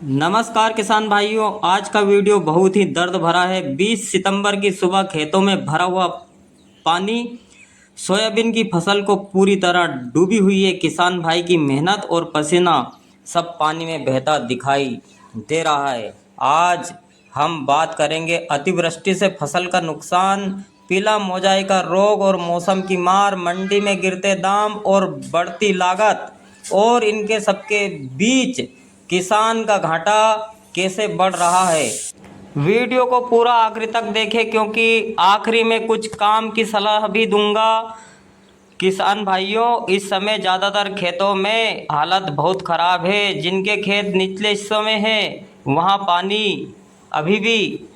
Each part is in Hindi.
नमस्कार किसान भाइयों, आज का वीडियो बहुत ही दर्द भरा है। 20 सितंबर की सुबह खेतों में भरा हुआ पानी सोयाबीन की फसल को पूरी तरह डूबी हुई है। किसान भाई की मेहनत और पसीना सब पानी में बहता दिखाई दे रहा है। आज हम बात करेंगे अतिवृष्टि से फसल का नुकसान, पीला मोजाई का रोग और मौसम की मार, मंडी में गिरते दाम और बढ़ती लागत, और इनके सबके बीच किसान का घाटा कैसे बढ़ रहा है। वीडियो को पूरा आखिरी तक देखें, क्योंकि आखिरी में कुछ काम की सलाह भी दूंगा। किसान भाइयों, इस समय ज़्यादातर खेतों में हालत बहुत ख़राब है। जिनके खेत निचले हिस्सों में है वहाँ पानी अभी भी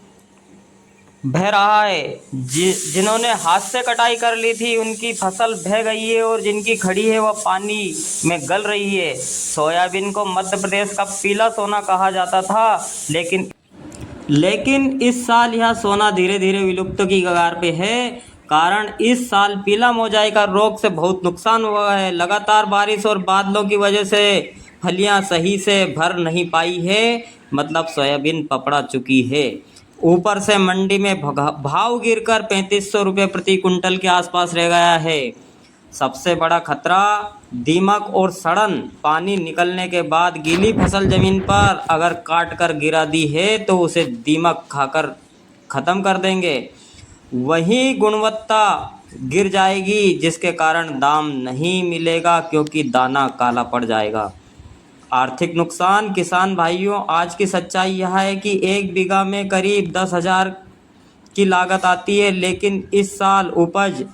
बह रहा है। जिन्होंने हाथ से कटाई कर ली थी उनकी फसल बह गई है, और जिनकी खड़ी है वह पानी में गल रही है। सोयाबीन को मध्य प्रदेश का पीला सोना कहा जाता था, लेकिन इस साल यह सोना धीरे धीरे विलुप्त की कगार पे है। कारण इस साल पीला मोजाई का रोग से बहुत नुकसान हुआ है। लगातार बारिश और बादलों की वजह से फलियां सही से भर नहीं पाई है, मतलब सोयाबीन पपड़ा चुकी है। ऊपर से मंडी में भाव गिरकर 3500 रुपये प्रति कुंटल के आसपास रह गया है। सबसे बड़ा खतरा दीमक और सड़न। पानी निकलने के बाद गीली फसल जमीन पर अगर काट कर गिरा दी है तो उसे दीमक खाकर ख़त्म कर देंगे। वही गुणवत्ता गिर जाएगी, जिसके कारण दाम नहीं मिलेगा, क्योंकि दाना काला पड़ जाएगा। आर्थिक नुकसान। किसान भाइयों, आज की सच्चाई यह है कि 1 बीघा में करीब 10,000 की लागत आती है, लेकिन इस साल उपज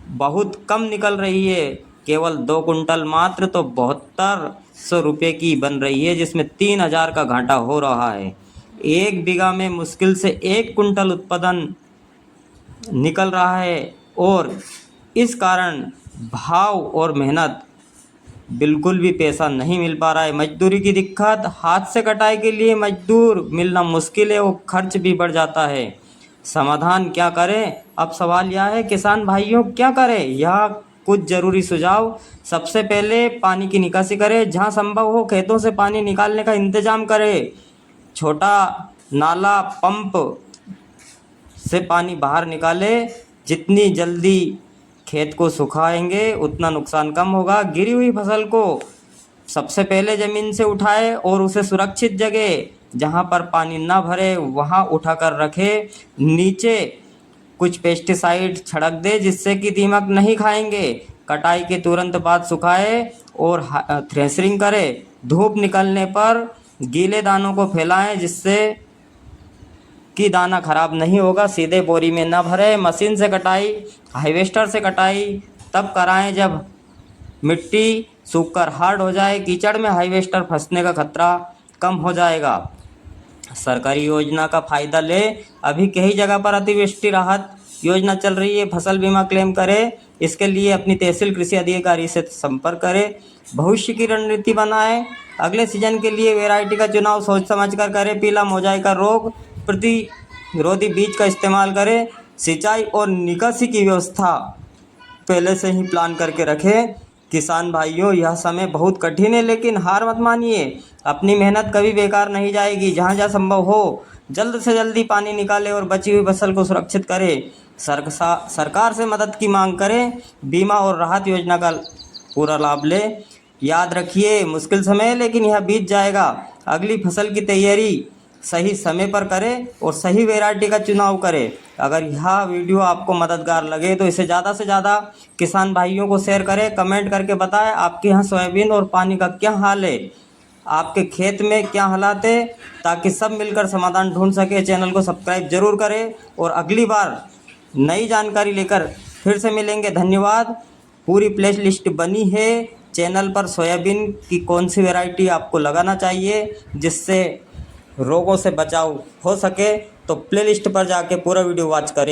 बहुत कम निकल रही है। केवल 2 कुंटल मात्र तो 7200 रुपये की बन रही है, जिसमें 3000 का घाटा हो रहा है। 1 बीघा में मुश्किल से 1 कुंटल उत्पादन निकल रहा है, और इस कारण भाव और मेहनत बिल्कुल भी पैसा नहीं मिल पा रहा है। मजदूरी की दिक्कत। हाथ से कटाई के लिए मजदूर मिलना मुश्किल है, वो खर्च भी बढ़ जाता है। समाधान क्या करें? अब सवाल यह है किसान भाइयों, क्या करें? यह कुछ ज़रूरी सुझाव। सबसे पहले पानी की निकासी करें। जहां संभव हो खेतों से पानी निकालने का इंतज़ाम करें। छोटा नाला पंप से पानी बाहर निकालें। जितनी जल्दी खेत को सुखाएंगे उतना नुकसान कम होगा। गिरी हुई फसल को सबसे पहले ज़मीन से उठाए और उसे सुरक्षित जगह जहां पर पानी ना भरे वहां उठाकर रखें। नीचे कुछ पेस्टिसाइड छिड़क दे, जिससे कि दीमक नहीं खाएंगे। कटाई के तुरंत बाद सुखाए और थ्रेशरिंग करें। धूप निकलने पर गीले दानों को फैलाएं, जिससे कि दाना खराब नहीं होगा। सीधे बोरी में न भरें। मशीन से कटाई, हार्वेस्टर से कटाई तब कराएं जब मिट्टी सूखकर हार्ड हो जाए। कीचड़ में हार्वेस्टर फंसने का खतरा कम हो जाएगा। सरकारी योजना का फ़ायदा लें। अभी कई जगह पर अतिवृष्टि राहत योजना चल रही है। फसल बीमा क्लेम करें। इसके लिए अपनी तहसील कृषि अधिकारी से संपर्क करें। भविष्य की रणनीति बनाएं। अगले सीजन के लिए वैरायटी का चुनाव सोच समझ कर करें। पीला मोजाई का रोग प्रतिरोधी बीज का इस्तेमाल करें। सिंचाई और निकासी की व्यवस्था पहले से ही प्लान करके रखें। किसान भाइयों, यह समय बहुत कठिन है, लेकिन हार मत मानिए। अपनी मेहनत कभी बेकार नहीं जाएगी। जहाँ जहाँ संभव हो जल्द से जल्दी पानी निकालें और बची हुई फसल को सुरक्षित करें। सरकार से मदद की मांग करें। बीमा और राहत योजना का पूरा लाभ लें। याद रखिए, मुश्किल समय है, लेकिन यह बीत जाएगा। अगली फसल की तैयारी सही समय पर करें और सही वैरायटी का चुनाव करें। अगर यह वीडियो आपको मददगार लगे तो इसे ज़्यादा से ज़्यादा किसान भाइयों को शेयर करें। कमेंट करके बताएं आपके यहाँ सोयाबीन और पानी का क्या हाल है, आपके खेत में क्या हालात है, ताकि सब मिलकर समाधान ढूंढ सके। चैनल को सब्सक्राइब जरूर करें, और अगली बार नई जानकारी लेकर फिर से मिलेंगे। धन्यवाद। पूरी प्ले लिस्ट बनी है चैनल पर। सोयाबीन की कौन सी वैरायटी आपको लगाना चाहिए जिससे रोगों से बचाव हो सके, तो प्लेलिस्ट पर जाके पूरा वीडियो वॉच करें।